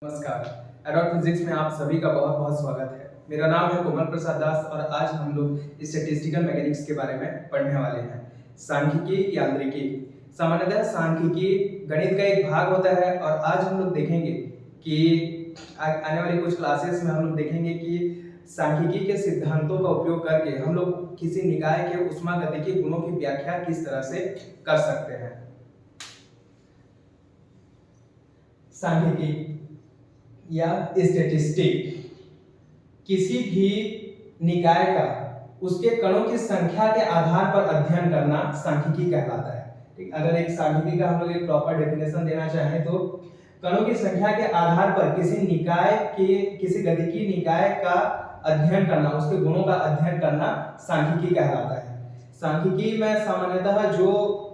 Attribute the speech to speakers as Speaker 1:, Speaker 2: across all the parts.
Speaker 1: नमस्कार। एडॉट फिजिक्स में आप सभी का बहुत बहुत स्वागत है। मेरा नाम है कोमल प्रसाद दास और आज हम लोग स्टैटिस्टिकल मैकेनिक्स के बारे में पढ़ने वाले हैं। सांख्यिकी यांत्रिकी। सामान्यतः सांख्यिकी गणित का एक भाग होता है और आज हम लोग देखेंगे कि आने वाली कुछ क्लासेस में हम लोग देखेंगे कि सांख्यिकी के सिद्धांतों का उपयोग करके हम लोग किसी निकाय के ऊष्मागतिकी गुणों की व्याख्या किस तरह से कर सकते हैं। सांख्यिकी या स्टैटिस्टिक किसी भी निकाय का उसके कणों की संख्या के आधार पर अध्ययन करना सांख्यिकी कहलाता है। ठीक, अगर एक सांख्यिकी का हम लोग एक प्रॉपर डेफिनेशन देना चाहें तो कणों की संख्या के आधार पर किसी निकाय के किसी गतिकी निकाय का अध्ययन करना, उसके गुणों का अध्ययन करना सांख्यिकी कहलाता है। सांख्यिकी में सामान्यतः जो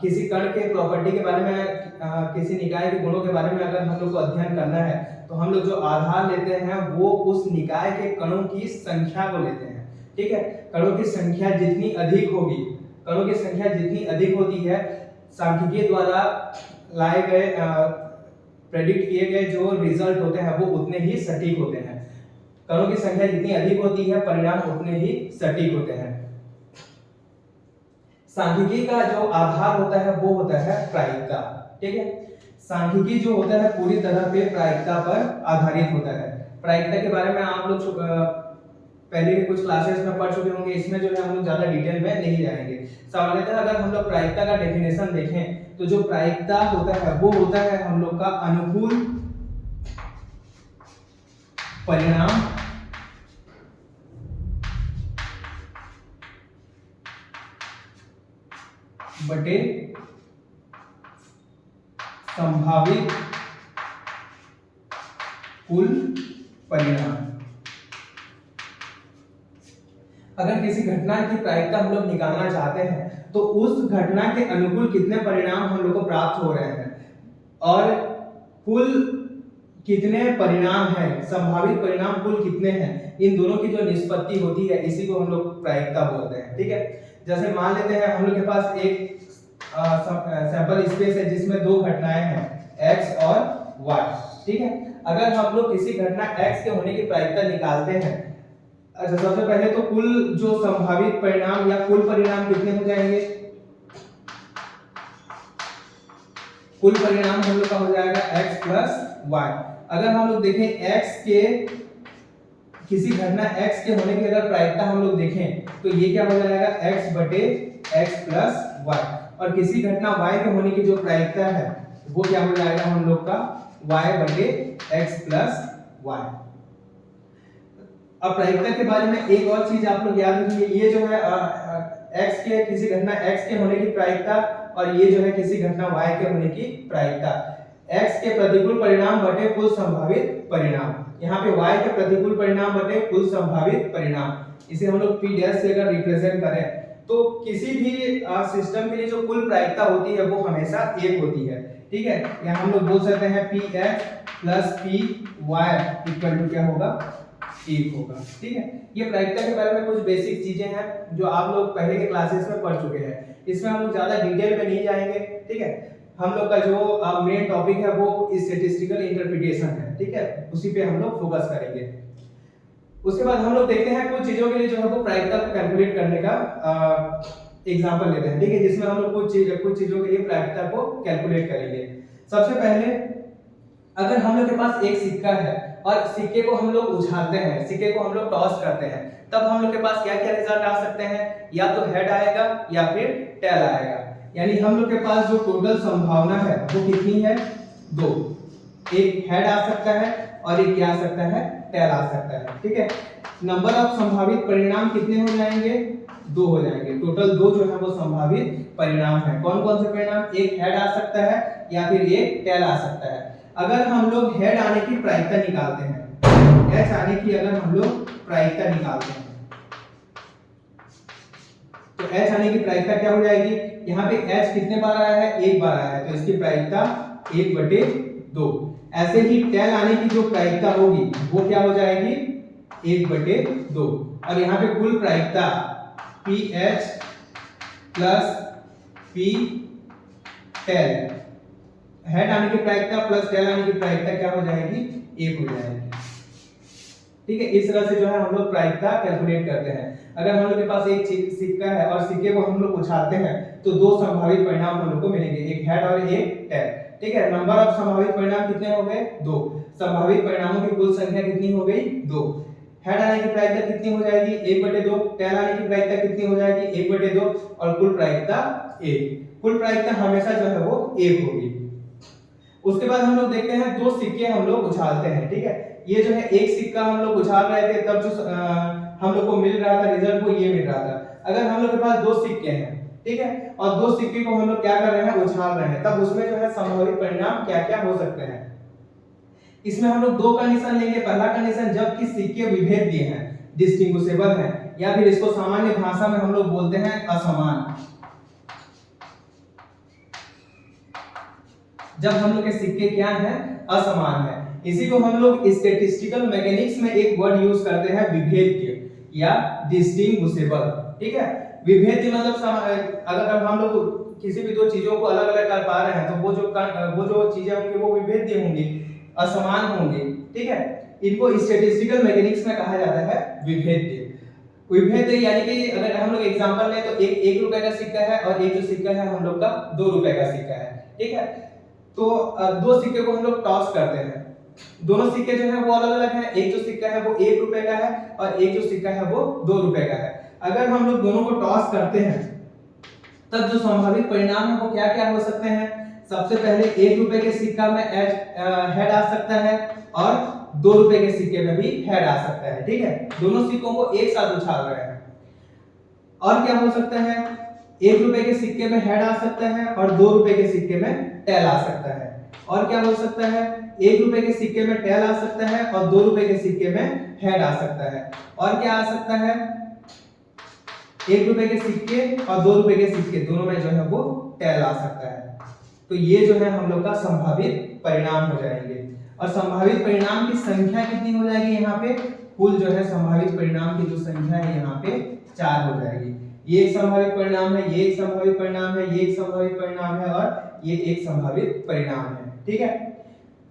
Speaker 1: किसी कण के प्रॉपर्टी के बारे में, किसी निकाय के गुणों के बारे में अगर हम लोग को अध्ययन करना है तो हम लोग जो आधार लेते हैं वो उस निकाय के कणों की संख्या को लेते हैं। ठीक है, कणों की संख्या जितनी अधिक होगी, कणों की संख्या जितनी अधिक होती है, सांख्यिकी द्वारा लाए गए प्रेडिक्ट किए गए जो रिजल्ट होते हैं वो उतने ही सटीक होते हैं। कणों की संख्या जितनी अधिक होती है परिणाम उतने ही सटीक होते हैं। सांख्यिकी का जो आधार होता है वो होता है प्रायिकता। ठीक है, सांख्यिकी जो होता है पूरी तरह पे प्रायिकता पर आधारित होता है। प्रायिकता के बारे में आप लोग पहले के कुछ क्लासेस में पढ़ चुके होंगे, इसमें जो है हम लोग ज्यादा डिटेल में नहीं जाएंगे। सामान्यतः अगर हम लोग प्रायिकता का डेफिनेशन देखें तो जो प्रायिकता होता है वो होता है हम लोग का अनुकूल परिणाम बटे संभावित कुल परिणाम। अगर किसी घटना की प्रायिकता हम लोग निकालना चाहते हैं तो उस घटना के अनुकूल कितने परिणाम हम लोग को प्राप्त हो रहे हैं और कुल कितने परिणाम हैं, संभावित परिणाम कुल कितने हैं, इन दोनों की जो निष्पत्ति होती है इसी को हम लोग प्रायिकता बोलते हैं। ठीक है, जैसे मान लेते हैं हम लोग के पास एक सैंपल स्पेस है जिसमें दो घटनाएं हैं x और y। ठीक है, अगर हम लोग किसी घटना x के होने की प्रायिकता निकालते हैं, अच्छा सबसे पहले तो कुल जो संभावित परिणाम या कुल परिणाम कितने हो जाएंगे, कुल परिणाम हम लोग का हो जाएगा x प्लस y। अगर हम लोग देखें x के किसी घटना x के होने की अगर प्रायिकता हम लोग देखें तो ये क्या हो जाएगा x बटे x प्लस y, और किसी घटना y के होने की जो प्रायिकता है वो क्या हो जाएगा हम लोग का y बटे x प्लस y। अब प्रायिकता के बारे में एक और चीज आप लोग याद रखिए, ये जो है x के किसी घटना x के होने की प्रायिकता और ये जो है किसी घटना y के होने की प्रायिकता, x के प्रतिकूल परिणाम बटे कुल संभावित परिणाम, यहाँ पे y के प्रतिकूल परिणाम बटे कुल संभावित परिणाम। इसे हम लोग p डैश से अगर रिप्रेजेंट करें तो किसी भी सिस्टम के लिए जो कुल प्रायिकता होती है वो हमेशा एक होती है। ठीक है, यहाँ हम लोग बोल सकते हैं px plus py equal to क्या होगा, एक होगा। ठीक है, ये प्रायिकता के बारे में कुछ बेसिक चीजें हैं जो आप लोग पहले के क्लासेस में पढ़ चुके हैं, इसमें हम लोग ज्यादा डिटेल में नहीं जाएंगे। ठीक है, हम लोग का जो मेन टॉपिक है वो स्टैटिस्टिकल इंटरप्रिटेशन है। ठीक है, उसी पे हम लोग फोकस करेंगे। उसके बाद हम लोग देखते हैं कुछ चीजों के लिए जो है वो प्रायिकता को कैलकुलेट करने का एग्जांपल लेते हैं। ठीक है, जिसमें हम लोग कुछ चीजों के लिए प्रायिकता को कैलकुलेट करेंगे। सबसे पहले अगर हम लोग के पास एक सिक्का है और सिक्के को हम लोग उछालते हैं, सिक्के को हम लोग टॉस करते हैं, तब हम लोग के पास क्या क्या रिजल्ट आ सकते हैं, या तो हेड आएगा या फिर टेल आएगा। यानी हम लोग के पास जो टोटल संभावना है वो कितनी है, दो, एक हेड आ सकता है और एक क्या आ सकता है, टेल आ सकता है। ठीक है, नंबर ऑफ संभावित परिणाम कितने हो जाएंगे, दो हो जाएंगे। टोटल दो जो है वो संभावित परिणाम है। कौन कौन से परिणाम, एक हेड आ सकता है या फिर एक टेल आ सकता है। अगर हम लोग हेड आने की प्रायिकता निकालते हैं, एच आने की अगर हम लोग प्रायिकता निकालते हैं तो एच आने की प्रायिकता क्या हो जाएगी, यहाँ पे एच कितने बार आया है, एक बार आया है, तो इसकी प्रायिकता 1/2। ऐसे ही टेल आने की जो प्रायिकता होगी वो क्या हो जाएगी, 1/2। और यहाँ पे कुल प्रायिकता ph plus p tail head आने की प्रायिकता प्लस टेल आने की प्रायिकता क्या हो जाएगी, 1 हो जाएगी। ठीक है, इस तरह से जो है हम लोग प्रायिकता कैलकुलेट करते हैं। अगर हम लोग के पास एक सिक्का है और सिक्के को हम लोग उछालते हैं तो दो संभावित परिणाम हम लोग को मिलेंगे, एक हेड और एक टेल। ठीक है, नंबर ऑफ संभावित परिणाम कितने हो गए, 2। संभावित परिणामों की कुल संख्या कितनी हो गई, 2। हेड आने की प्रायिकता कितनी हो जाएगी, 1/2। टेल आने की प्रायिकता कितनी हो जाएगी, 1/2। और कुल प्रायिकता 1। कुल प्रायिकता हमेशा जो है वो 1 होगी। उसके बाद हम लोग देखते हैं दो सिक्के हम लोग उछालते हैं। ठीक है, ये जो है एक सिक्का हम लोग उछाल रहे थे तब जो हम लोग को मिल रहा था रिजल्ट वो ये मिल रहा था। अगर हम लोग के पास दो सिक्के हैं, ठीक है, और दो सिक्के को हम लोग क्या कर रहे हैं, उछाल रहे हैं, तब उसमें जो है संभावित परिणाम क्या क्या हो सकते हैं। इसमें हम लोग दो कंडीशन लेंगे। पहला कंडीशन जबकि सिक्के विभेद्य हैं, डिस्टिंग्विशेबल हैं, या फिर इसको सामान्य भाषा में हम लोग बोलते हैं असमान। जब हम लोग के सिक्के क्या हैं, असमान है। इसी को हम लोग स्टैटिस्टिकल मैकेनिक्स में एक वर्ड यूज करते हैं, विभेद्य या डिस्टिंग्विशेबल। ठीक है, विभेद्य मतलब अगर हम लोग किसी भी दो चीजों को अलग अलग कर पा रहे हैं तो वो जो चीजें होंगी वो विभेद्य होंगी, असमान होंगे। ठीक है, इनको स्टैटिस्टिकल मैकेनिक्स में कहा जाता है विभेद्य। विभेद्य यानी कि अगर हम लोग एग्जांपल लें तो एक रुपए का सिक्का है और एक जो सिक्का है हम लोग का 2 रुपए का सिक्का है। ठीक है, तो दो सिक्के को हम लोग टॉस करते हैं। दोनों सिक्के जो है वो अलग अलग हैं। एक जो सिक्का है वो 1 रुपए का है और एक जो सिक्का है वो 2 रुपए का है। अगर हम लोग दोनों को टॉस करते हैं तब जो संभावित परिणाम है वो क्या क्या हो सकते हैं। सबसे पहले 1 रुपए के सिक्का में हेड आ सकता है और 2 रुपए के सिक्के में भी हेड आ सकता है। ठीक है, दोनों सिक्कों को एक साथ उछाल रहे हैं। और क्या हो सकता है, 1 रुपए के सिक्के में हेड आ सकता है और 2 रुपए के सिक्के में टेल आ सकता है। और क्या हो सकता है, 1 रुपए के सिक्के में टेल आ सकता है और 2 रुपए के सिक्के में हेड आ सकता है। और क्या आ सकता है, 1 रुपए के सिक्के और 2 रुपए के सिक्के दोनों में जो है वो टेल आ सकता है। तो ये जो है हम लोग का संभावित परिणाम हो जाएंगे। और संभावित परिणाम की संख्या कितनी हो जाएगी, यहाँ पे कुल जो है संभावित परिणाम की जो संख्या है यहाँ पे 4 हो जाएगी। ये एक संभावित परिणाम है, ये एक संभावित परिणाम है, ये एक संभावित परिणाम है और ये एक संभावित परिणाम है। ठीक है,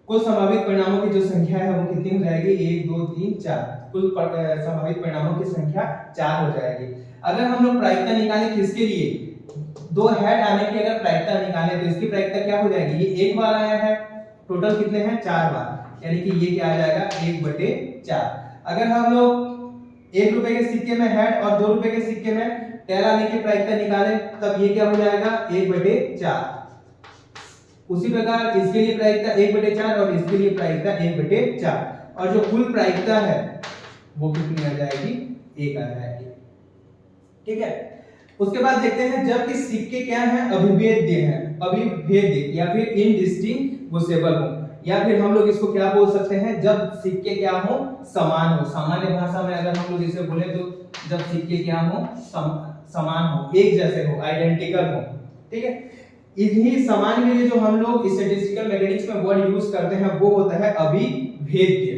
Speaker 1: कुल संभावित परिणामों की जो संख्या है वो कितनी हो जाएगी, 1 2 3 4। कुल संभावित परिणामों की संख्या 4 हो जाएगी। अगर हम लोग प्रायिकता निकालें किसके लिए, दो हेड आने की अगर प्रायिकता निकालें तो इसकी प्रायिकता क्या हो जाएगी, ये एक बार आया है, टोटल कितने हैं 4 बार, यानी कि ये क्या आ जाएगा 1/4। अगर हम लोग 1 रुपए के सिक्के में हेड और 2 रुपए के सिक्के में टेल आने की प्रायिकता निकालें तब ये क्या हो जाएगा 1/4। उसी प्रकार इसके लिए प्रायिकता 1/4 और इसके लिए प्रायिकता 1/4 और जो कुल प्रायिकता है वो कितनी आ जाएगी, 1 आ जाएगी। ठीक है, उसके बाद देखते हैं जबकि सिक्के क्या हैं, अभिभेद्य हैं, अभिभेद्य या फिर इनडिस्टिंग्विशेबल हो, या फिर हम लोग इसको क्या बोल सकते हैं, जब सिक्के क्या हो, समान हो। सामान्य भाषा में अगर हम लोग इसे बोले तो जब सिक्के क्या हो, समान हो, एक जैसे हो, आइडेंटिकल हो। ठीक है, इन्हीं समान के लिए जो हम लोग स्टैटिस्टिकल मैकेनिक्स में वर्ड यूज करते हैं वो होता है अभिभेद्य,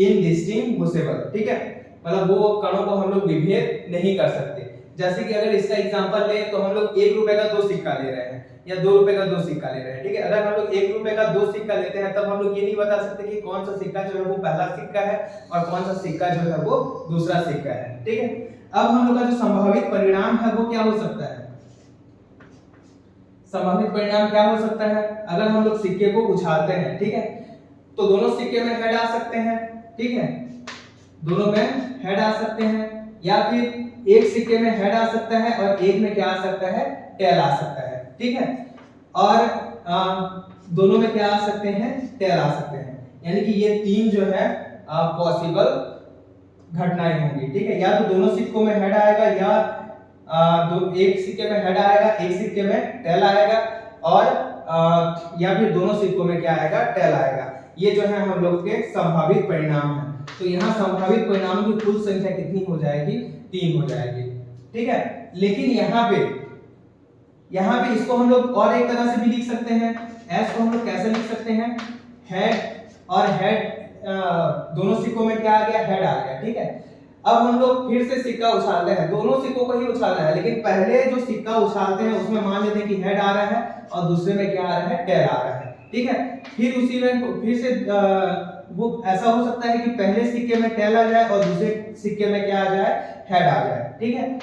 Speaker 1: इनडिस्टिंग्विशेबल। ठीक है, मतलब वो कणों को हम लोग विभेद नहीं कर सकते। जैसे कि अगर इसका एग्जांपल लें तो हम लोग 1 रुपए का 2 सिक्का ले रहे हैं या 2 रुपए का 2 सिक्का ले रहे हैं। ठीक है, अगर हम लोग 1 रुपए का 2 सिक्का लेते हैं तब हम लोग ये नहीं बता सकते कि कौन सा सिक्का जो है वो पहला सिक्का है और कौन सा सिक्का जो है वो दूसरा सिक्का है। ठीक है, अब हम लोग का जो संभावित परिणाम है वो क्या हो सकता है, संभावित परिणाम क्या हो सकता है, अगर हम लोग सिक्के को उछालते हैं, ठीक है, तो दोनों सिक्के में हेड आ सकते हैं। ठीक है, दोनों में हेड आ सकते हैं, या फिर एक सिक्के में हेड आ सकता है और एक में क्या आ सकता है, टेल आ सकता है। ठीक है, और दोनों में क्या आ सकते हैं, टेल आ सकते हैं, यानी कि ये 3 जो है पॉसिबल घटनाएं होंगी। ठीक है, या तो दोनों सिक्कों में हेड आएगा या एक सिक्के में हेड आएगा, एक सिक्के में टेल आएगा, और या फिर दोनों सिक्कों में क्या आएगा, टेल आएगा। ये जो है हम लोग के संभावित परिणाम है। तो यहाँ संभावित परिणामों की कुल संख्या कितनी हो जाएगी, 3 हो जाएगी। ठीक है, लेकिन यहाँ पे इसको हम लोग और एक तरह से भी लिख सकते हैं। एस को हम लोग कैसे लिख सकते हैं, हेड और हेड, दोनों सिक्कों में क्या आ गया, हेड आ गया। ठीक है, अब हम लोग फिर से सिक्का उछालते हैं, दोनों सिक्कों को ही उछालना है, लेकिन पहले जो सिक्का उछालते हैं उसमें मान लेते हैं कि हेड आ रहा है और दूसरे में क्या आ रहा है, टेल आ रहा है। ठीक है। फिर उसी में फिर से वो ऐसा हो सकता है कि पहले सिक्के में टेल आ जाए और दूसरे सिक्के में क्या आ जाए, हेड आ जाए, ठीक है।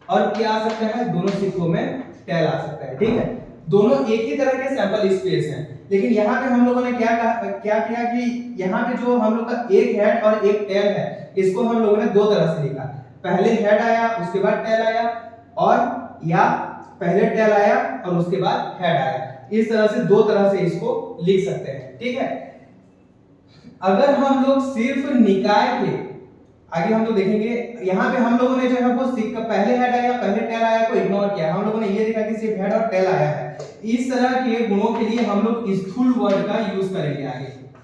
Speaker 1: और क्या आ सकता है, दोनों सिक्कों में टेल आ सकता है, ठीक है। दोनों एक ही तरह के सैंपल स्पेस हैं, लेकिन यहाँ पे हम लोगों ने क्या किया कि यहाँ पे जो हम लोग का एक हेड और एक टेल है, इसको हम लोगों ने दो तरह से लिखा। पहले हेड आया उसके बाद टेल आया, और या पहले टेल आया और उसके बाद हेड आया। इस तरह से दो तरह से इसको लिख सकते हैं, ठीक है। अगर हम लोग सिर्फ निकाय के आगे हम लोग देखेंगे, यहाँ पे हम लोगों ने जो है वो सिक्का पहले हेड आया पहले टेल आया को इग्नोर किया। हम लोगों ने ये देखा कि सिर्फ हेड और टेल आया है। इस तरह के गुणों के लिए हम लोग स्थूल वर्ड का यूज करेंगे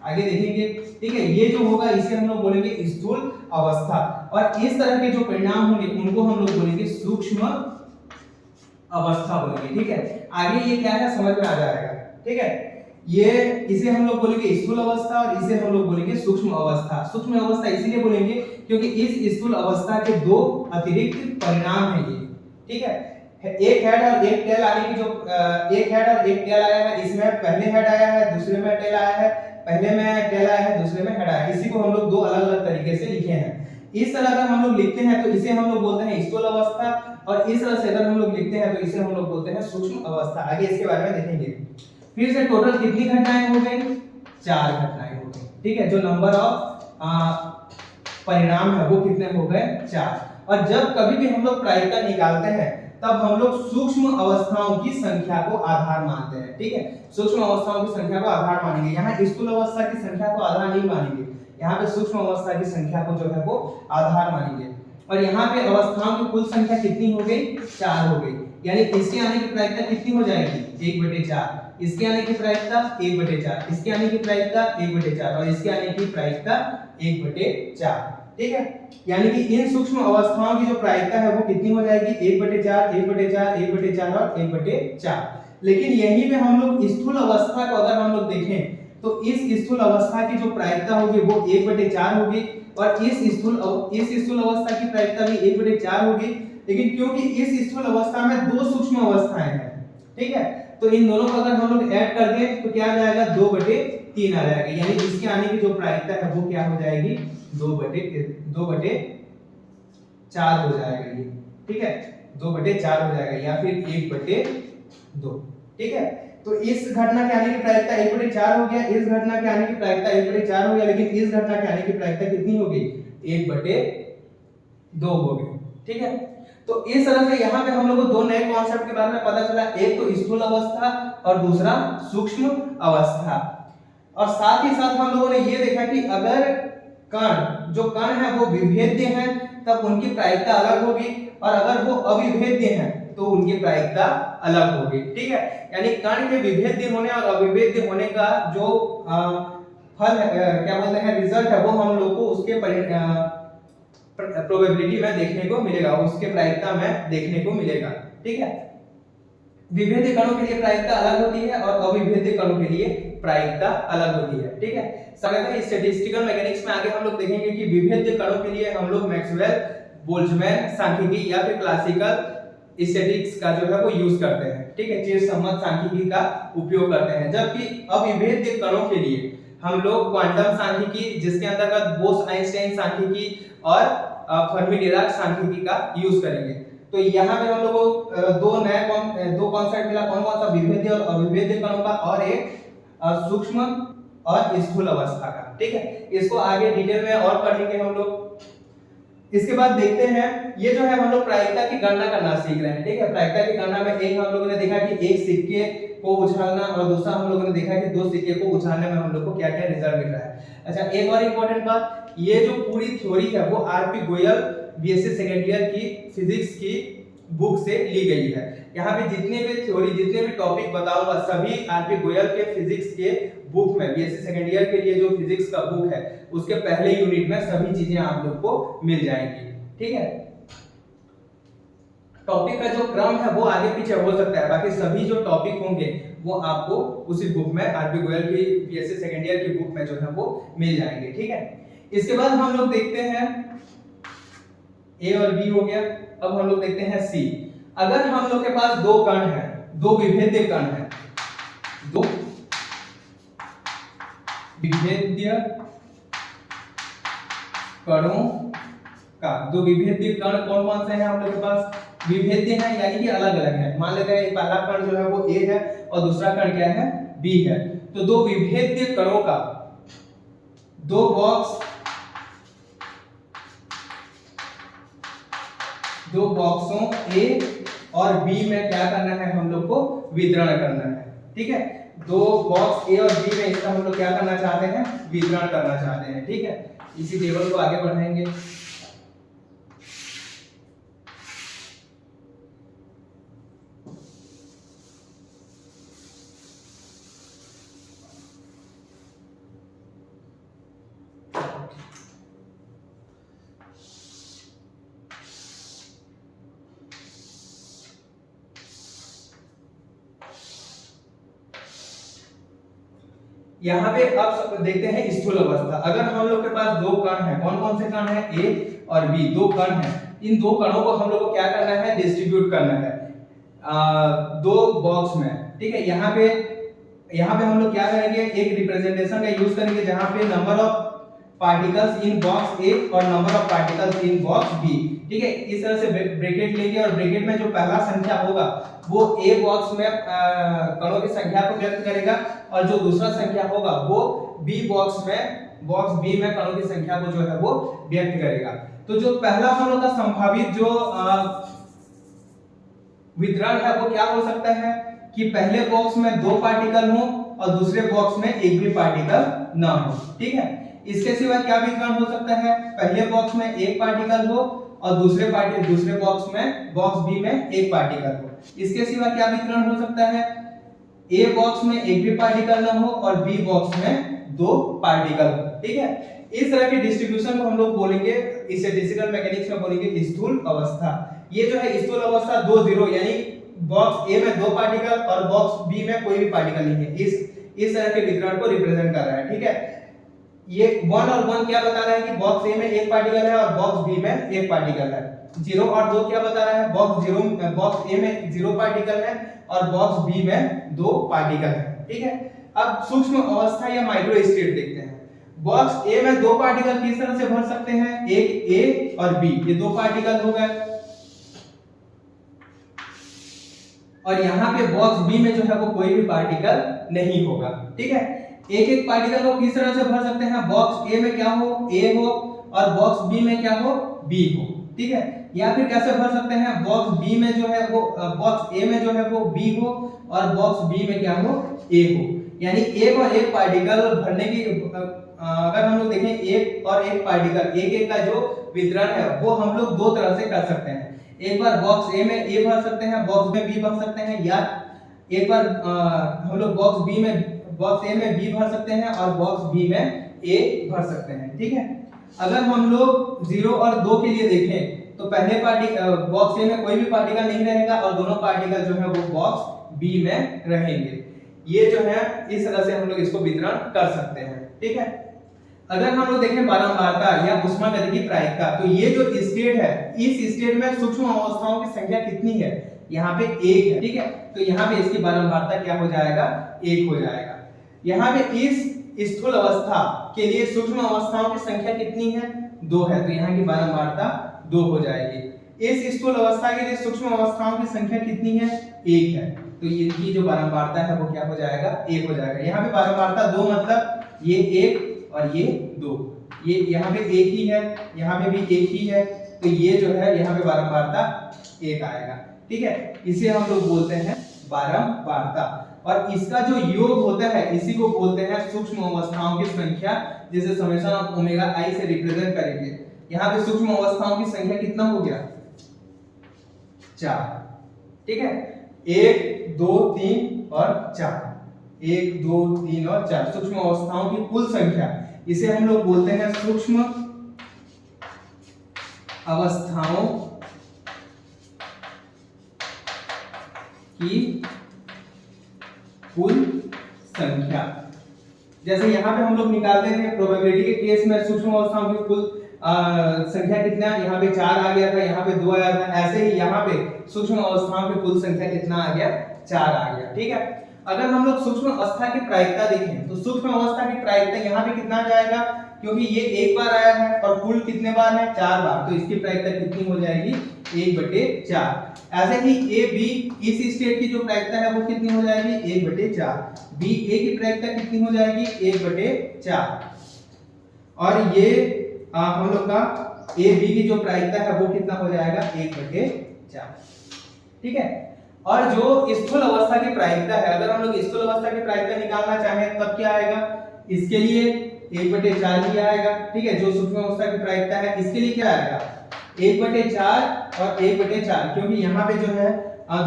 Speaker 1: आगे देखेंगे, ठीक है। ये जो होगा इसे हम लोग बोलेंगे स्थूल अवस्था, और इस तरह के जो परिणाम होंगे उनको हम लोग बोलेंगे सूक्ष्म अवस्था बोलेंगे, ठीक है। आगे ये क्या है समझ में आ जाएगा, ठीक है। ये इसे हम लोग बोलेंगे स्थूल अवस्था और इसे हम लोग बोलेंगे सूक्ष्म अवस्था। सूक्ष्म अवस्था इसीलिए बोलेंगे क्योंकि इस स्थूल अवस्था के दो अतिरिक्त परिणाम हैं ये, ठीक है। एक हेड और एक टेल आने की जो एक हेड और एक टेल आया है, इसमें पहले हेड आया है दूसरे में टेल आया है, पहले में टेल आया है दूसरे में हेड आया है। इसी को हम लोग दो अलग-अलग तरीके से लिखे हैं। इस तरह अगर हम लोग लिखते हैं तो इसे हम लोग बोलते हैं स्थूल अवस्था, और इस तरह से अगर हम लोग लिखते हैं तो इसे हम लोग बोलते हैं सूक्ष्म अवस्था। आगे इसके बारे में देखेंगे। फिर से टोटल कितनी घटनाएं हो गई, 4 घटनाएं हो गई, ठीक है। जो नंबर ऑफ परिणाम है वो कितने हो गए, 4। और जब कभी भी हम लोग प्रायिकता निकालते हैं तब हम लोग सूक्ष्म अवस्थाओं की संख्या को आधार मानते हैं, ठीक है। सूक्ष्म अवस्थाओं की संख्या को आधार मानेंगे। यहाँ स्थूल अवस्था की संख्या को आधार नहीं मानेंगे, यहाँ पे सूक्ष्म अवस्था की संख्या को जो है वो आधार मानेंगे। और यहाँ पे अवस्थाओं की कुल संख्या कितनी हो गई, 4 हो गई। यानी इसके आने की प्रायिकता कितनी हो जाएगी, 1/4। इसके आने की प्रायिकता 1/4, इसके आने की प्रायिकता 1/4 और इसके आने की प्रायिकता 1/4, ठीक है। यानी कि इन सूक्ष्म अवस्थाओं की जो प्रायिकता है वो कितनी हो जाएगी, 1/4 1/4 1/4 और 1/4। लेकिन यहीं पे हम लोग स्थूल अवस्था को अगर हम लोग देखें तो इस स्थूल अवस्था की जो प्रायिकता होगी वो 1/4 होगी, और इस स्थूल अवस्था की प्रायिकता भी 1/4 होगी। लेकिन क्योंकि इस स्थूल अवस्था में दो सूक्ष्म अवस्थाएं हैं, ठीक है, तो इन दोनों को अगर हम लोग ऐड कर दें तो क्या आ जाएगा, 2/3 आ जाएगा। यानी इसके आने की जो प्रायिकता है वो क्या हो जाएगी, 2/4 हो जाएगा ये, ठीक है। 2/4 हो जाएगा या फिर 1/2, ठीक है। तो इस घटना के आने की प्रायिकता 1/4 हो गया, इस घटना के आने की प्रायिकता 1/4 हो गया, लेकिन इस घटना के आने की प्रायिकता कितनी होगी, 1/2 हो गई, ठीक है। तो इस तरह से यहाँ पे हम लोग को दो नए कॉन्सेप्ट के बारे में पता चला, एक तो स्थूल अवस्था और दूसरा सूक्ष्म अवस्था। और साथ ही साथ हम लोगों ने ये देखा कि अगर जो कण है वो विभेद्य हैं तब उनकी प्रायिकता अलग होगी, और अगर वो अविभेद्य हैं तो उनकी प्रायिकता अलग होगी, ठीक है। यानी कण के विभेद्य होने और अविभेद्य होने का जो फल है, क्या बोलते हैं, रिजल्ट है, वो हम लोग को उसके प्रोबेबिलिटी में देखने को मिलेगा, उसके प्रायिकता में देखने को मिलेगा, ठीक है। विभेद्य कणों के लिए प्रायिकता अलग होती है और अविभेद्य कणों के लिए प्रायिकता अलग होती है, ठीक है। साधारणतः स्टैटिस्टिकल मैकेनिक्स में आगे हम लोग देखेंगे कि विभेद्य कणों के लिए हम लोग मैक्सवेल बोल्ट्जमैन सांख्यिकी या फिर क्लासिकल स्टैटिस्टिक्स का जो है वो यूज करते हैं, ठीक है, चिर सम्मत सांख्यिकी का उपयोग करते हैं। जबकि अविभेद्य कणों के लिए हम लोग क्वांटम सांख्यिकी, जिसके अंतर्गत बोस आइंस्टाइन सांख्यिकी और फर्मी डिराक सांख्यिकी का यूज करेंगे। तो यहाँ पे हम लोग को दो कॉन्सेप्ट मिला, कौन कौन सा, विभेद्य और अविभेद्य कणों का, और एक सूक्ष्म और स्थूल अवस्था का, ठीक है। इसको आगे डिटेल में और पढ़ेंगे हम लोग। इसके बाद देखते हैं, ये जो है हम लोग प्रायिकता की गणना करना सीख रहे हैं, ठीक है। प्रायिकता की गणना में एक हम लोगों ने देखा कि एक सिक्के को उछालना, और दूसरा हम लोगों ने देखा कि दो सिक्के को उछालने में हम लोग को क्या क्या रिजल्ट मिल रहा है। अच्छा, एक और इंपॉर्टेंट बात, ये जो पूरी थ्योरी है वो RP Goyal BSc second year की फिजिक्स की बुक से ली गई है। यहाँ पे जितने भी थ्योरी, जितने भी टॉपिक बताऊंगा सभी आरपी गोयल के फिजिक्स के बुक में, बीएससी सेकेंड ईयर के लिए जो फिजिक्स का बुक है उसके पहले यूनिट में सभी चीजें आप लोग को मिल जाएंगी, ठीक है। टॉपिक का जो क्रम है वो आगे पीछे हो सकता है, बाकी सभी जो टॉपिक होंगे वो आपको उसी बुक में, आरपी गोयल की बीएससी सेकेंड ईयर की बुक में जो है वो मिल जाएंगे, ठीक है। इसके बाद हम लोग देखते हैं, ए और बी हो गया, अब हम लोग देखते हैं सी। अगर हम लोग के पास दो कण हैं, दो विभेद्य कण हैं, दो विभेद्य कणों का, दो विभेद्य कण कौन कौन से हैं हम लोग के पास, विभेद्य है यानी कि अलग अलग है। मान लेते हैं पहला कण जो है वो A है और दूसरा कण क्या है, B है। तो दो विभेद्य कणों का, दो बॉक्सों A और B में क्या करना है, हम लोग को वितरण करना है। ठीक है, दो बॉक्स A और B में इसका हम लोग क्या करना चाहते हैं, वितरण करना चाहते हैं। ठीक है, इसी टेबल को आगे बढ़ाएंगे। यहाँ पे अब सब देखते हैं स्थूल अवस्था। अगर हम लोग के पास दो कण है, कौन कौन से कण है, A और B, दो कण है। इन दो कणों को हम लोग को क्या करना है, डिस्ट्रीब्यूट करना है दो बॉक्स में। ठीक है, यहाँ पे हम लोग क्या करेंगे, एक रिप्रेजेंटेशन का यूज करेंगे जहाँ पे number of particles in box A और number of particles in box B। ठीक है, इस तरह से ब्रैकेट लेंगे और ब्रैकेट में जो पहला संख्या होगा वो A बॉक्स में कणों की संख्या को व्यक्त करेगा और जो दूसरा संख्या होगा वो B बॉक्स B में कणों की संख्या को जो है वो व्यक्त करेगा। तो जो पहला हम लोग का संभावित जो वितरण है वो क्या हो सकता है कि पहले बॉक्स में दो पार्टिकल हो और दूसरे बॉक्स में एक भी पार्टिकल ना हो। ठीक है, इसके सिवा क्या वितरण हो सकता है, पहले बॉक्स में एक पार्टिकल हो और दूसरे बॉक्स B में एक पार्टिकल हो। इसके सिवा क्या वितरण हो सकता है, A बॉक्स में एक भी पार्टिकल ना हो और B बॉक्स में दो पार्टिकल हो। ठीक है, इस तरह के डिस्ट्रीब्यूशन को हम लोग बोलेंगे, इसे फिजिकल मैकेनिक्स में बोलेंगे स्थूल अवस्था। ये जो है स्थूल अवस्था 2 0 यानी बॉक्स A में दो पार्टिकल और बॉक्स B में कोई भी पार्टिकल नहीं है, इस तरह के वितरण को रिप्रेजेंट कर रहा है। ठीक है, ये 1 और 1 क्या बता रहा है कि बॉक्स A में एक पार्टिकल है और बॉक्स B में एक पार्टिकल है। 0 और 2 क्या बता रहा है, बॉक्स A में 0 पार्टिकल है और बॉक्स B में 2 पार्टिकल है। ठीक है, अब सूक्ष्म अवस्था या माइक्रो स्टेट देखते हैं। बॉक्स A में दो पार्टिकल किस तरह से भर सकते हैं, एक A और B, ये दो पार्टिकल हो गए और यहाँ पे बॉक्स B में जो है वो कोई भी पार्टिकल नहीं होगा। ठीक है, एक एक पार्टिकल को किस तरह से भर सकते हैं, बॉक्स A में क्या हो, A हो और बॉक्स B में क्या हो, B हो। ठीक है, या फिर कैसे भर सकते हैं, बॉक्स B में जो है वो बॉक्स A में जो है वो B हो और बॉक्स B में क्या हो, A हो। यानी एक और एक पार्टिकल भरने की अगर हम लोग देखें एक और एक पार्टिकल एक का जो वितरण है वो हम लोग दो तरह से कर सकते हैं। एक बार बॉक्स A में A भर सकते हैं, बॉक्स में B भर सकते हैं, या एक बार हम लोग बॉक्स A में B भर सकते हैं और बॉक्स B में A भर सकते हैं। ठीक है, अगर हम लोग 0 और 2 के लिए देखें तो पहले बॉक्स A में कोई भी पार्टिकल नहीं रहेगा और दोनों पार्टिकल जो है वो बॉक्स B में रहेंगे। ये जो है इस तरह से हम लोग इसको वितरण कर सकते हैं। ठीक है, अगर हम लोग देखें बारंबारता या ऊष्मागतिकी प्रायिकता, तो ये जो स्टेट है, इस स्टेट में सूक्ष्म अवस्थाओं की संख्या कितनी है, यहाँ पे 1 है। ठीक है, तो यहाँ पे इसकी बारंबारता क्या हो जाएगा, 1 हो जाएगा। यहाँ पे इस स्थूल अवस्था के लिए सूक्ष्म अवस्थाओं की संख्या कितनी है, 2 है, तो यहाँ की बारंबारता 2 हो जाएगी। इस स्थूल अवस्था के लिए सूक्ष्म अवस्थाओं की संख्या कितनी है, 1 है, तो ये जो बारंबारता है वो क्या हो जाएगा, 1 हो जाएगा। यहाँ पे बारंबारता 2 मतलब ये 1 और ये 2, ये यहाँ पे 1 ही है, यहाँ पे भी 1 ही है, तो ये जो है यहाँ पे बारंबारता 1 आएगा। ठीक है, इसे हम लोग बोलते हैं बारंबारता और इसका जो योग होता है इसी को बोलते हैं सूक्ष्म अवस्थाओं की संख्या, जिसे समेशन ऑफ ओमेगा i से रिप्रेजेंट करेंगे। यहाँ पे सूक्ष्म अवस्थाओं की संख्या कितना हो गया, 4। ठीक है, 1 2 3 और 4, 1 2 3 और 4 सूक्ष्म अवस्थाओं की कुल संख्या, इसे हम लोग बोलते हैं सूक्ष्म अवस्थाओं की कुल संख्या। जैसे यहाँ पे हम लोग निकालते हैं प्रोबेबिलिटी के केस में सूक्ष्म अवस्थाओं की कुल संख्या कितना, यहाँ पे 4 आ गया था, यहाँ पे 2 आया था, ऐसे ही यहाँ पे सूक्ष्म अवस्थाओं की कुल संख्या कितना आ गया, 4 आ गया। ठीक है, अगर हम लोग सूक्ष्म अवस्था की प्रायिकता देखें तो सूक्ष्म अवस्था की प्रायिकता यहाँ पे कितना आ जाएगा, क्योंकि ये एक बार आया है और कुल कितने बार है, 4 बार, तो इसकी प्रायिकता कितनी हो जाएगी, 1/4। ऐसे ही ए बी इस स्टेट की जो प्रायिकता है वो कितनी हो जाएगी, 1/4। बी ए की प्रायिकता कितनी हो जाएगी, 1/4। और ये हम लोग का ए बी की जो प्रायिकता है वो कितना हो जाएगा, 1/4। ठीक है। और जो स्थूल अवस्था की प्रायिकता है, अगर हम लोग स्थूल अवस्था की प्रायिकता निकालना चाहें तब क्या आएगा, इसके लिए 1/4 ही आएगा। ठीक है। जो सूक्ष्म अवस्था की प्रायिकता है इसके लिए क्या आएगा, 1/4 और 1/4, क्योंकि यहाँ पे जो है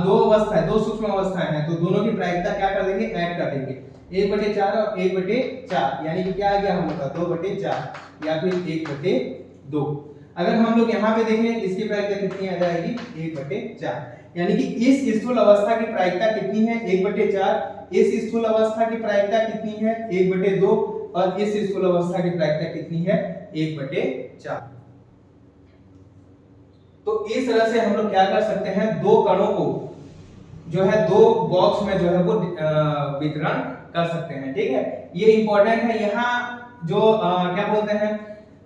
Speaker 1: दो अवस्था है, दो सूक्ष्म अवस्थाएं हैं, तो दोनों की प्रायिकता क्या कर देंगे, ऐड कर देंगे। 1/4 और 1/4 यानी कि क्या आ गया हम लोग का 2/4 या फिर 1/2। अगर हम लोग यहाँ पे देखें इसकी प्रायिकता कितनी आ जाएगी, 1/4, यानी कि इस स्थूल अवस्था की प्रायिकता कितनी है, 1/4। इस स्थूल अवस्था की प्रायिकता कितनी है, 1/2। और इस स्थूल अवस्था की प्रायिकता कितनी है, 1/4। तो इस तरह से हम लोग क्या कर सकते हैं, दो कणों को जो है दो बॉक्स में जो है वो वितरण कर सकते हैं। ठीक है। ये इंपॉर्टेंट है। यहाँ जो क्या बोलते हैं,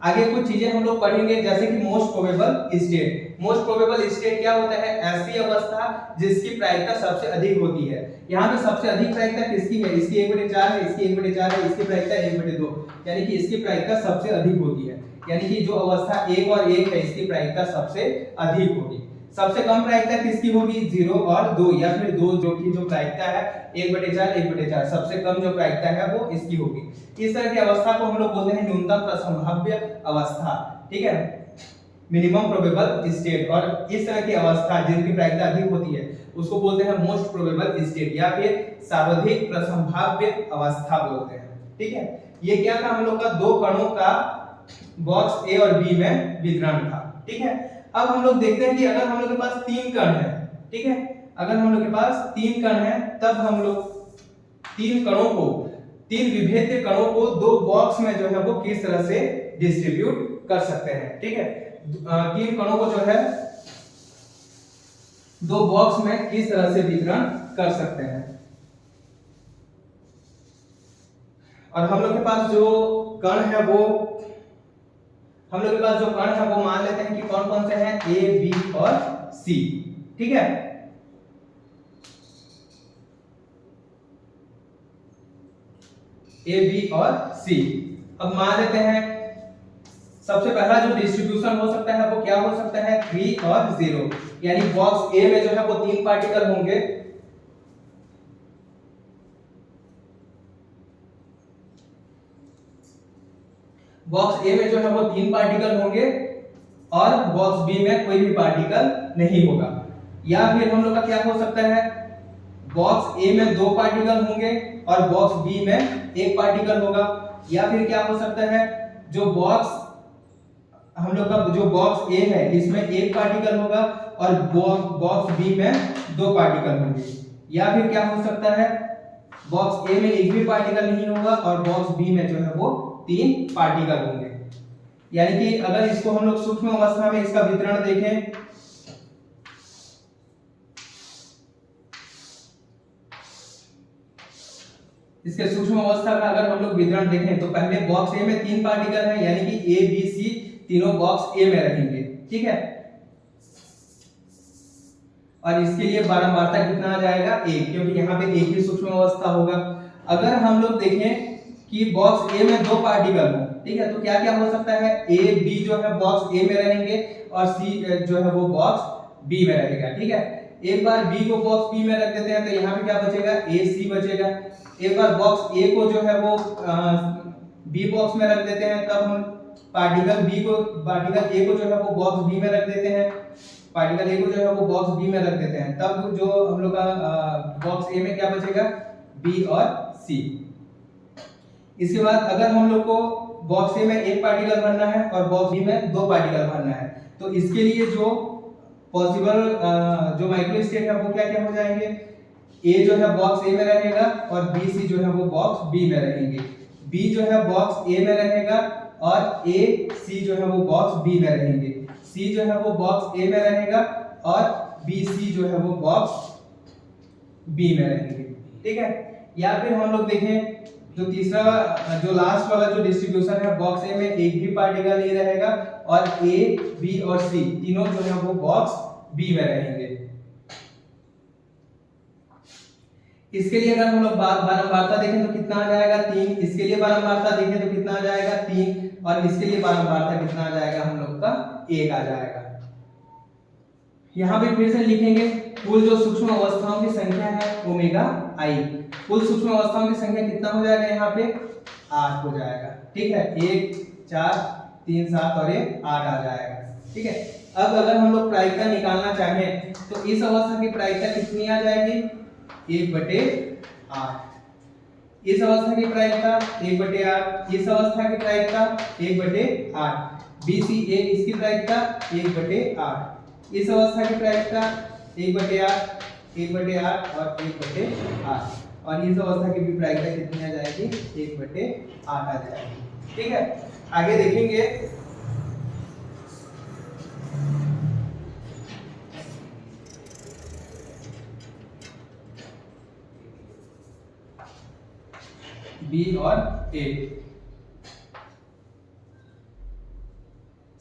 Speaker 1: आगे कुछ चीजें हम लोग पढ़ेंगे, जैसे कि most probable state. Most probable state क्या होता है, ऐसी अवस्था जिसकी प्रायिकता सबसे अधिक होती है। यहाँ पे सबसे अधिक प्रायिकता किसकी है, इसकी 1/4 है, इसकी 1/4 है, इसकी प्रायिकता 1/2, यानी कि इसकी प्रायिकता सबसे अधिक होती है। यानी कि जो अवस्था 1 और 1 है इसकी प्रायिकता सबसे अधिक होगी। सबसे कम प्रायिकता किसकी होगी, 0 और 2, या फिर 2 जो की जो प्रायिकता है 1/4 1/4, सबसे कम जो प्रायिकता है वो इसकी होगी। इस तरह की अवस्था को हम लोग बोलते हैं न्यूनतम संभाव्य अवस्था। ठीक है, मिनिमम प्रोबेबल स्टेट। और इस तरह की अवस्था जिनकी प्रायिकता अधिक होती है उसको बोलते हैं मोस्ट प्रोबेबल स्टेट या फिर सर्वाधिक प्रसंभाव्य अवस्था बोलते हैं। ठीक है। ये क्या था, हम लोग का दो कणों का बॉक्स ए और बी में वितरण था। ठीक है। अब हम लोग देखते हैं कि अगर हम लोग के पास 3 कण है, ठीक है, अगर हम लोग के पास 3 कण है तब हम लोग 3 कणों को, 3 विभेद्य कणों को दो बॉक्स में जो है वो किस तरह से डिस्ट्रीब्यूट कर सकते हैं। ठीक है। 3 कणों को जो है दो बॉक्स में किस तरह से वितरण कर सकते हैं। और हम लोग के पास जो कण है वो, हम लोग के पास जो कण है वो मान लेते हैं कि कौन कौन से हैं, ए बी और सी। ठीक है। ए बी और सी। अब मान लेते हैं सबसे पहला जो डिस्ट्रीब्यूशन हो सकता है वो क्या हो सकता है, 3 और 0, यानी बॉक्स ए में जो है वो 3 पार्टिकल होंगे, बॉक्स ए में जो है वो 3 पार्टिकल होंगे और बॉक्स बी में कोई भी पार्टिकल नहीं होगा। या फिर हम लोग का क्या हो सकता है, बॉक्स ए में 2 पार्टिकल होंगे और बॉक्स बी में 1 पार्टिकल होगा। या फिर क्या हो सकता है, जो बॉक्स हम लोग का जो बॉक्स ए है इसमें 1 पार्टिकल होगा और बॉक्स बी में 2 पार्टिकल होंगे। या फिर क्या हो सकता है, बॉक्स ए में एक भी पार्टिकल नहीं होगा और बॉक्स बी में जो है वो 3 पार्टिकल होंगे। यानी कि अगर इसको हम लोग सूक्ष्म अवस्था में इसका वितरण देखें, इसके सूक्ष्म अवस्था का अगर हम लोग वितरण देखें तो पहले बॉक्स ए में 3 पार्टिकल हैं, यानी कि ए बी सी तीनों बॉक्स ए में रहेंगे। ठीक है। और इसके लिए बारंबारता कितना आ जाएगा, 1, क्योंकि यहाँ पे एक ही सूक्ष्म अवस्था होगा। अगर हम लोग देखें कि बॉक्स ए में 2 पार्टिकल हो, ठीक है, तो क्या क्या हो सकता है, ए बी जो है बॉक्स ए में रहेंगे और सी जो है वो बॉक्स बी में रहेगा। ठीक है। एक बार बी को बॉक्स बी में रख देते हैं तो यहाँ पे क्या बचेगा, ए सी बचेगा। एक बार बॉक्स ए को जो है वो बी बॉक्स में रख देते हैं, तब हम पार्टिकल ए को जो है वो बॉक्स बी में रख देते हैं, पार्टिकल ए को जो है वो बॉक्स बी में रख देते हैं, तब जो हम लोग का बॉक्स ए में क्या बचेगा, बी और सी। इसके बाद अगर हम लोग को बॉक्स ए में 1 पार्टिकल भरना है और बॉक्स बी में 2 पार्टिकल भरना है, तो इसके लिए जो पॉसिबल जो माइक्रो स्टेट है वो क्या क्या हो जाएंगे, ए जो है बॉक्स ए में रहेगा और बी सी जो है वो बॉक्स बी में रहेंगे, बी जो है बॉक्स ए में रहेगा और ए सी जो है वो बॉक्स बी में रहेंगे, सी जो है वो बॉक्स ए में रहेगा और बी सी जो है वो बॉक्स बी में रहेंगे। ठीक है। या फिर हम लोग देखें जो तीसरा जो लास्ट वाला जो डिस्ट्रीब्यूशन है बॉक्स ए में एक भी पार्टिकल नहीं रहेगा और ए बी और सी तीनों जो है वो बॉक्स बी में रहेंगे। इसके लिए अगर हम लोग बारंबारता देखें तो कितना आ जाएगा 3, इसके लिए बारंबारता देखें तो कितना आ जाएगा 3 और इसके लिए बारंबारता कितना आ जाएगा हम लोग का 1 आ जाएगा। यहां पे फिर से लिखेंगे कुल जो सूक्ष्म अवस्थाओं की संख्या है ओमेगा आई, कुल सूक्ष्म अवस्थाओं की संख्या कितना हो जाएगा यहाँ पे 8 हो जाएगा। ठीक है, 1 4 3 7 और 1 8 आ जाएगा। ठीक है, अब अगर हम लोग प्रायिकता निकालना चाहें तो इस अवस्था की प्रायिकता कितनी आ जाएगी 1/8, इस अवस्था की प्रायिकता 1/8, इस अवस्था की प्रायिकता 1/8, BCA इसकी प्रायिकता 1/8, इस अवस्था की प्रायिकता 1/8, 1/8 और 1/8 और इस अवस्था की भी प्रायिकता कितनी आ जाएगी 1/8 आ जाएगी। ठीक है, आगे देखेंगे बी और ए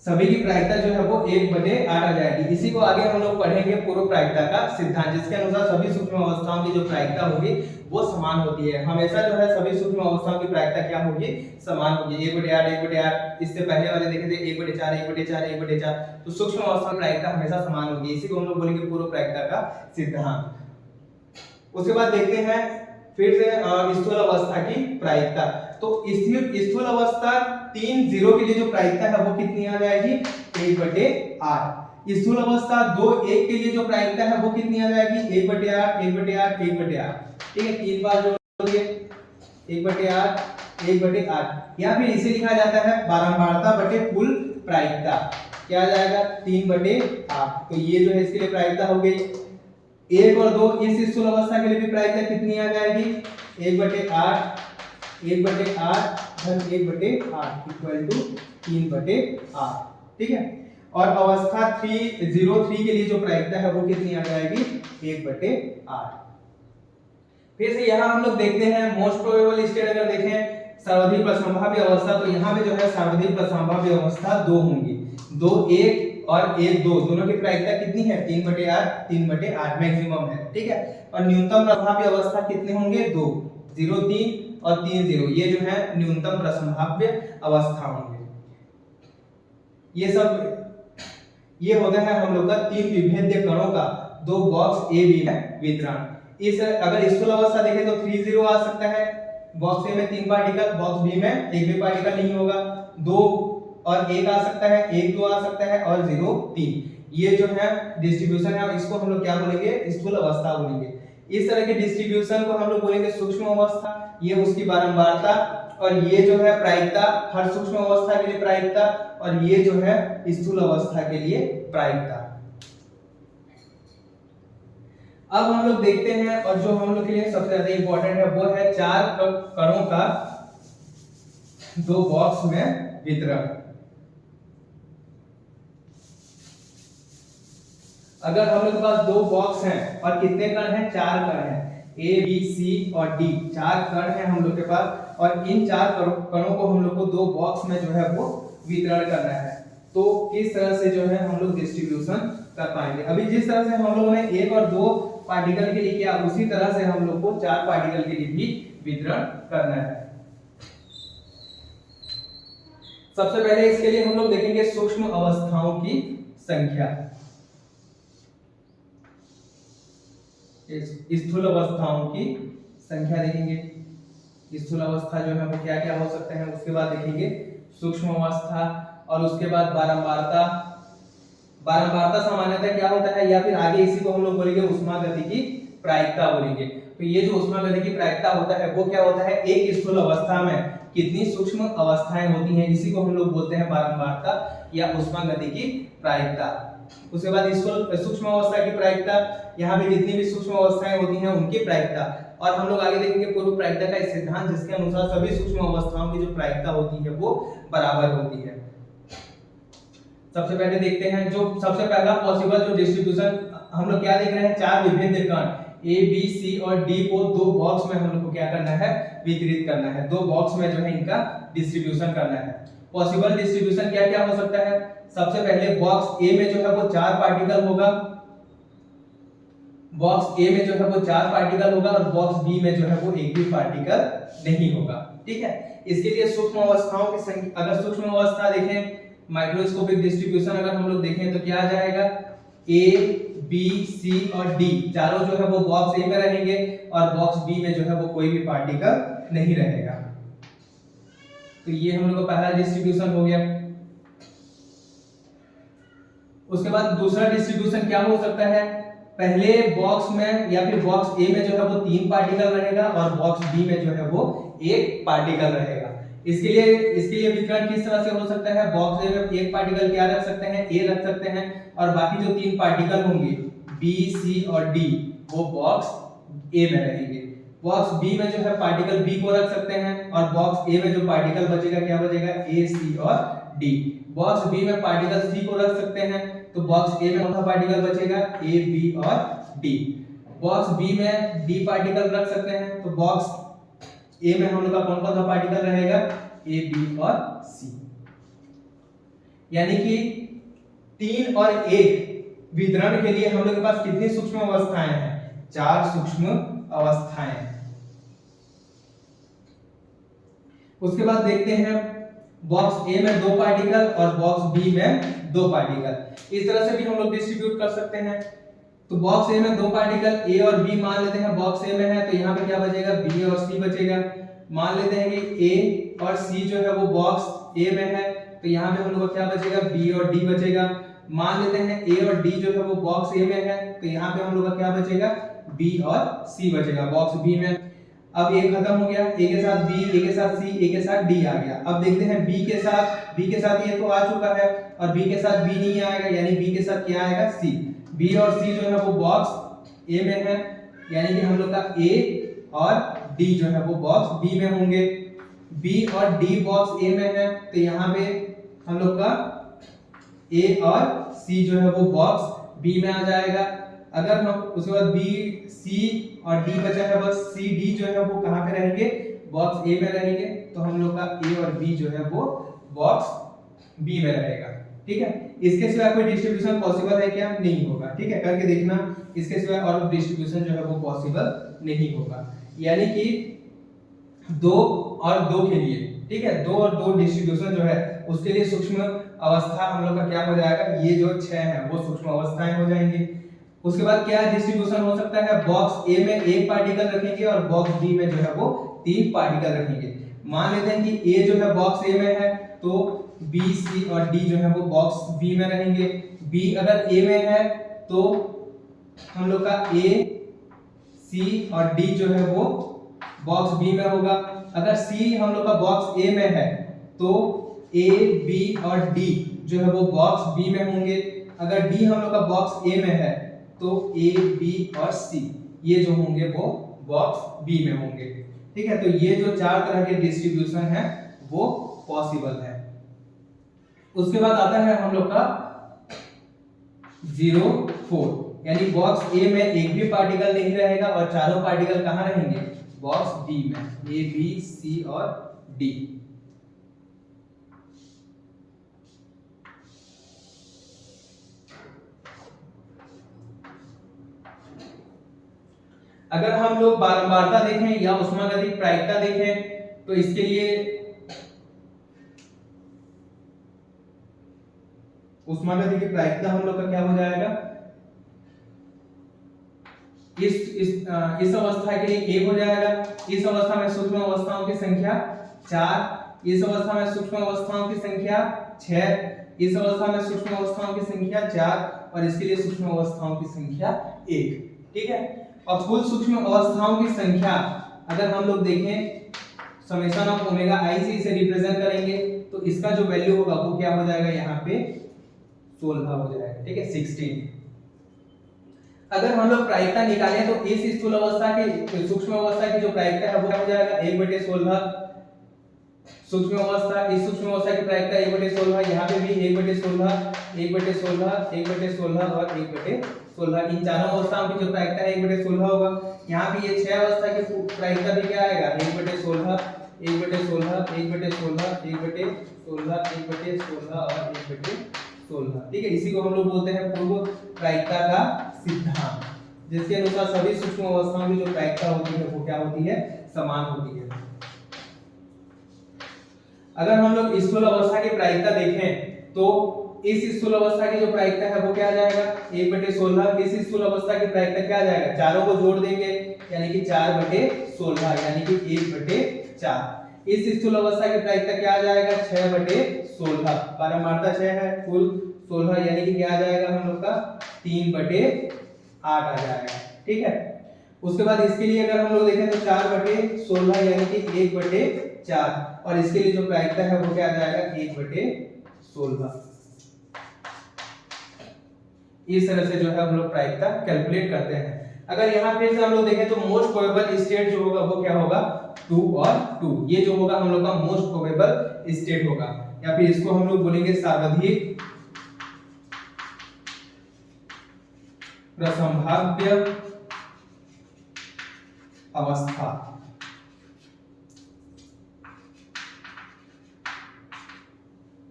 Speaker 1: सभी की प्रायिकता जो है वो 1/8 आ जाएगी। इसी को आगे हम लोग पढ़ेंगे पूर्व प्रायिकता का सिद्धांत, जिसके अनुसार सभी सूक्ष्म अवस्थाओं की जो प्रायिकता होगी वो समान होती है। हमेशा जो है सभी सूक्ष्म अवस्थाओं की प्रायिकता क्या होगी समान होगी। 1/8 1/8, इससे पहले वाले देखे थे 1/4 1/4 1/4, तो सूक्ष्म अवस्था की प्रायिकता हमेशा समान होगी। इसी को हम लोग बोलेंगे पूर्व प्रायिकता का सिद्धांत। उसके बाद देखते हैं फिर से स्थूल अवस्था की प्रायिकता। तो स्थूल अवस्था 3 0 के लिए जो प्रायिकता है वो कितनी आ जाएगी 1/8। स्थूल अवस्था 2 1 के लिए जो प्रायिकता है वो कितनी आ जाएगी 1/8 1/8 1/8। ठीक है, 3 बार जोड़ दिए 1/8 1/8, या फिर इसे लिखा जाता है बारंबारता बटे कुल प्रायिकता। क्या आ जाएगा 3/8। तो ये जो है इसके लिए प्रायिकता हो गई 1 और 2। इस स्थूल अवस्था के लिए भी प्रायिकता कितनी आ जाएगी 1/8 1/8 धन 1/8 इक्वल टू 3/8। ठीक है, और अवस्था 3 के लिए जो प्रायिकता है वो कितनी आ जाएगी 1/8। फिर से यहाँ हम लोग देखते हैं मोस्ट प्रोबेबल स्टेट अगर देखें सर्वाधिक प्रसंभाव्य अवस्था, तो यहाँ पे जो है सर्वाधिक प्रसंभाव्य अवस्था 2 होंगी। 2 1 और 1 2 दोनों की प्रायिकता कितनी है 3/8 3/8 मैक्सिमम है। ठीक है, और न्यूनतम प्रसंभाव्य अवस्था कितने होंगे 2 0 3 और 3 0, ये जो है न्यूनतम प्रसंभाव्य अवस्था होंगे। ये होता है हम लोग का 3 विभेद्य कणों का 2 बॉक्स ए बी में वितरण। इस अगर स्थूल अवस्था देखें तो 3 0 आ सकता है, बॉक्स ए में 3 पार्टिकल, बॉक्स बी में एक भी पार्टिकल नहीं होगा। 2 और 1 आ सकता है, 1 2 आ सकता है और 0 3। ये जो है डिस्ट्रीब्यूशन है, इसको हम लोग क्या बोलेंगे स्थूल अवस्था बोलेंगे। इस तरह के डिस्ट्रीब्यूशन को हम लोग बोलेंगे सूक्ष्म अवस्था। ये उसकी बारंबारता और ये जो है प्रायिकता, हर सूक्ष्म अवस्था के लिए प्रायिकता, और ये जो है स्थूल अवस्था के लिए प्रायिकता। अब हम लोग देखते हैं और जो हम लोग के लिए सबसे ज्यादा इंपॉर्टेंट है वो है 4 कणों का 2 बॉक्स में वितरण। अगर हम लोग के पास 2 बॉक्स हैं और कितने कण हैं 4 कण हैं, ए बी सी और डी 4 कण हैं हम लोग के पास, और इन 4 कणों को हम लोग को 2 बॉक्स में जो है वो वितरण करना है। तो किस तरह से जो है हम लोग डिस्ट्रीब्यूशन कर पाएंगे। अभी जिस तरह से हम लोगों ने 1 और 2 पार्टिकल के लिए किया, उसी तरह से हम लोग को 4 पार्टिकल के लिए भी वितरण करना है। सबसे पहले इसके लिए हम लोग देखेंगे सूक्ष्म अवस्थाओं की संख्या। स्थूल अवस्थाओं की संख्या देखेंगे, स्थूल अवस्था जो है वो क्या क्या हो सकते हैं। उसके बाद देखेंगे सूक्ष्म अवस्था, और उसके बाद बारंबारता। बारंबारता सामान्यतः क्या होता है, या फिर आगे इसी को हम लोग बोलेंगे ऊष्मागतिकी प्रायिकता बोलेंगे। तो ये जो ऊष्मागतिकी प्रायिकता होता है वो क्या होता है, एक स्थूल अवस्था में कितनी सूक्ष्म अवस्थाएं होती हैं, इसी को हम लोग बोलते हैं बारंबारता या ऊष्मागतिकी प्रायिकता। उसके बाद सूक्ष्म अवस्था की प्रायिकता, यहाँ पे जितनी भी सूक्ष्म अवस्थाएं होती हैं उनकी प्रायिकता। और हम लोग आगे देखेंगे पूर्व प्रायिकता का सिद्धांत, जिसके अनुसार सभी सूक्ष्म अवस्थाओं की जो प्रायिकता होती है वो बराबर होती है। सबसे पहले देखते हैं जो सबसे पहला पॉसिबल जो डिस्ट्रीब्यूशन हम लोग क्या देख रहे हैं, 4 विभिन्न कण ए बी सी और डी को दो बॉक्स में हम लोग को क्या करना है, वितरित करना है, दो बॉक्स में जो है इनका डिस्ट्रीब्यूशन करना है। पॉसिबल डिस्ट्रीब्यूशन क्या क्या हो सकता है, सबसे पहले बॉक्स ए में जो है वो 4 पार्टिकल होगा, बॉक्स ए में जो है वो 4 पार्टिकल होगा और बॉक्स बी में जो है वो एक भी पार्टिकल नहीं होगा। ठीक है, इसके लिए सूक्ष्म अवस्थाओं की संख्या, अगर सूक्ष्म अवस्था देखें, माइक्रोस्कोपिक डिस्ट्रीब्यूशन अगर हम लोग देखें तो क्या आ जाएगा, ए बी सी और डी चारों जो है वो बॉक्स ए में रहेंगे और बॉक्स बी में जो है वो कोई भी पार्टिकल नहीं रहेगा। तो ये हम लोग का पहला डिस्ट्रीब्यूशन हो गया। उसके बाद दूसरा डिस्ट्रीब्यूशन क्या हो सकता है, पहले बॉक्स में या फिर बॉक्स ए में जो है वो 3 पार्टिकल रहेगा और बॉक्स बी में जो है वो 1 पार्टिकल रहेगा। इसके लिए वितरण किस तरह से हो सकता है, बॉक्स ए में 1 पार्टिकल क्या रख सकते हैं, ए रख सकते हैं और बाकी जो 3 पार्टिकल होंगे बी सी और डी वो बॉक्स ए में रहेंगे। बॉक्स बी में जो है पार्टिकल बी को रख सकते हैं और बॉक्स ए में जो पार्टिकल बचेगा क्या बचेगा, ए सी और डी। बॉक्स बी में पार्टिकल सी को रख सकते हैं तो बॉक्स ए में कौन सा पार्टिकल बचेगा, ए बी और डी। बॉक्स बी में डी पार्टिकल रख सकते हैं तो बॉक्स ए में हम लोग का कौन कौन सा पार्टिकल रहेगा, ए बी और सी। यानी कि 3 और 1 वितरण के लिए हम लोग के पास कितनी सूक्ष्म अवस्थाएं हैं, 4 सूक्ष्म अवस्थाएं। उसके बाद देखते हैं बॉक्स ए में 2 पार्टिकल और बॉक्स बी में 2 पार्टिकल। इस तरह से भी हम लोग डिस्ट्रीब्यूट कर सकते हैं। तो बॉक्स ए में 2 पार्टिकल ए और बी मान लेते हैं बॉक्स ए में है तो यहाँ पे क्या बचेगा, बी और सी बचेगा। मान लेते हैं कि ए और सी जो है वो बॉक्स ए में है तो यहाँ पे हम लोग को क्या बचेगा, बी और डी बचेगा। मान लेते हैं ए और डी जो है वो बॉक्स ए में है तो यहाँ पे हम लोग का क्या बचेगा, बी और सी बचेगा बॉक्स बी में। अब ए खत्म हो गया, ए के साथ बी, ए के साथ सी, ए के साथ डी आ गया। अब देखते हैं बी के साथ ये तो आ चुका है और बी के साथ बी नहीं आएगा, यानी बी के साथ क्या आएगा, सी। बी और सी जो है वो बॉक्स ए में है, यानी कि हम लोग का ए और डी जो है वो बॉक्स बी में होंगे। बी और डी बॉक्स ए में है तो यहाँ पे हम लोग का ए और सी जो है वो बॉक्स बी में आ जाएगा। अगर हम उसके बाद बी सी और डी बचा है, बस सी डी जो है वो कहाँ पे रहेंगे, बॉक्स ए में रहेंगे। तो हम लोग का ए और बी जो है वो बॉक्स बी में रहेगा। ठीक है, इसके सिवाय कोई डिस्ट्रीब्यूशन पॉसिबल है क्या, नहीं होगा। ठीक है, करके देखना, इसके सिवाय और डिस्ट्रीब्यूशन जो है वो पॉसिबल नहीं होगा। यानी कि 2 और 2 के लिए, ठीक है, 2 और 2 डिस्ट्रीब्यूशन जो है उसके लिए सूक्ष्म अवस्था हम लोग का क्या हो जाएगा, ये जो 6 है वो सूक्ष्म अवस्थाएं हो जाएंगी। उसके बाद क्या डिस्ट्रीब्यूशन हो सकता है, बॉक्स ए में 1 पार्टिकल रखेंगे और बॉक्स बी में जो है वो 3 पार्टिकल रखेंगे। मान लेते हैं कि ए जो है बॉक्स ए में है तो बी सी और डी जो है वो बॉक्स बी में रहेंगे। बी अगर ए में है तो हम लोग का ए सी और डी जो है वो बॉक्स बी में होगा। अगर सी हम लोग का बॉक्स ए में है तो ए बी और डी जो है वो बॉक्स बी में होंगे। अगर डी हम लोग का बॉक्स ए में है तो ए बी और सी ये जो होंगे वो बॉक्स बी में होंगे। ठीक है, तो ये जो 4 तरह के डिस्ट्रीब्यूशन है वो पॉसिबल है। उसके बाद आता है हम लोग का 0-4, यानी बॉक्स ए में एक भी पार्टिकल नहीं रहेगा और चारों पार्टिकल कहाँ रहेंगे, बॉक्स बी में, ए बी सी और डी। अगर हम लोग बारंबारता देखें या ऊष्मागतिक प्रायिकता देखें तो इसके लिए ऊष्मागतिक प्रायिकता हम लोग का क्या हो जाएगा, इस अवस्था के लिए 1 हो जाएगा। इस अवस्था में सूक्ष्म अवस्थाओं की संख्या 4, इस अवस्था में सूक्ष्म अवस्थाओं की संख्या 6, इस अवस्था में सूक्ष्म अवस्थाओं की संख्या 4 और इसके लिए सूक्ष्म अवस्थाओं की संख्या 1। ठीक है, और कुल सूक्ष्म अवस्थाओं की संख्या अगर हम लोग देखें समेशन ऑफ ओमेगा आई से इसे रिप्रेजेंट करेंगे तो इसका जो वैल्यू होगा वो क्या हो जाएगा, यहाँ पे 16 हो जाएगा। ठीक है, 16। अगर हम लोग प्रायिकता निकालें तो इस स्थूल अवस्था की सूक्ष्म अवस्था की जो प्रायिकता है वो क्या हो जाएगा, 1/16 सूक्ष्म अवस्था, इस सूक्ष्म अवस्था की प्रायिकता 1/16, यहाँ पे भी 1/16, 1/16, 1/16 और 1/16, इन चारों अवस्थाओं की जो प्रायिकता है 1/16 होगा। यहाँ भी ये 6 अवस्था की प्रायिकता भी क्या आएगा 1/16, 1/16, 1/16, 1/16, 1/16 और 1/16, ठीक है। इसी को हम लोग बोलते हैं पूर्व प्रायिकता का सिद्धांत, जिसके अनुसार सभी सूक्ष्म अवस्थाओं की जो प्रायिकता होती है वो क्या होती है, समान होती है। अगर हम लोग स्थूल अवस्था की प्रायिकता देखें तो इस स्थूल अवस्था की जो प्रायिकता है वो क्या आ जाएगा 1/16। इस स्थूल अवस्था की प्रायिकता क्या आ जाएगा, चारों को जोड़ देंगे यानी कि 4/16 यानी कि 1/4। इस स्थूल अवस्था की प्रायिकता क्या आ जाएगा 6/16, पारमार्थता 6 है, कुल 16 यानी कि क्या आ जाएगा हम लोग का 3/8 आ जाएगा, ठीक है। उसके बाद इसके लिए अगर हम लोग देखें तो 4/16 यानी कि 1/4 और इसके लिए जो प्रायिकता है वो क्या आ जाएगा 1/16। इस तरह से जो है हम लोग प्रायिकता कैलकुलेट करते हैं। अगर यहाँ फिर से हम लोग देखें तो मोस्ट प्रोबेबल स्टेट जो होगा वो क्या होगा 2 और 2, ये जो होगा हम लोग का मोस्ट प्रोबेबल स्टेट होगा, या फिर इसको हम लोग बोलेंगे सर्वाधिक प्रसंभाव्य अवस्था।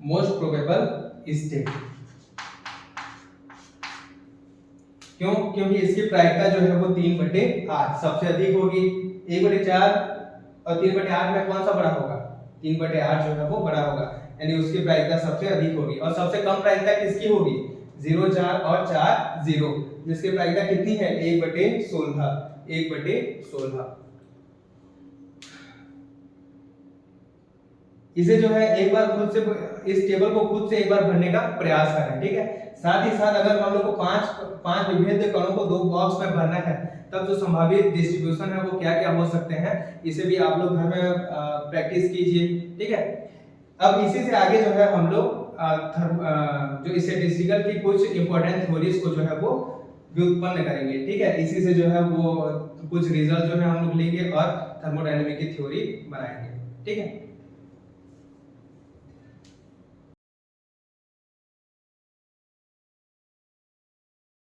Speaker 1: मोस्ट प्रोबेबल स्टेट क्यों, क्योंकि इसकी प्रायिकता जो है वो 3/8 सबसे अधिक होगी। 1/4 और 3/8 में कौन सा बड़ा होगा, 3/8 जो है वो बड़ा होगा, यानी उसकी प्रायिकता सबसे अधिक होगी। और सबसे कम प्रायिकता किसकी होगी 0, 4 और 4, 0, जिसकी प्रायिकता कितनी है 1/16, 1/16। इसे जो है एक बार खुद से इस टेबल को खुद से एक बार भरने का प्रयास करें, ठीक है। साथ ही साथ अगर हम लोग को पांच विभिन्न कणों को 2 बॉक्स में भरना है तब जो संभावित डिस्ट्रीब्यूशन है वो क्या क्या हो सकते हैं, इसे भी आप लोग घर में प्रैक्टिस कीजिए, ठीक है। अब इसी से आगे जो है हम लोग जो स्टैटिस्टिकल की कुछ इंपॉर्टेंट थ्योरीज को जो है वो व्युत्पन्न करेंगे, ठीक है। इसी से जो है वो कुछ रिजल्ट जो है हम लोग लेंगे और थर्मोडायनामिक की थ्योरी बनाएंगे, ठीक है।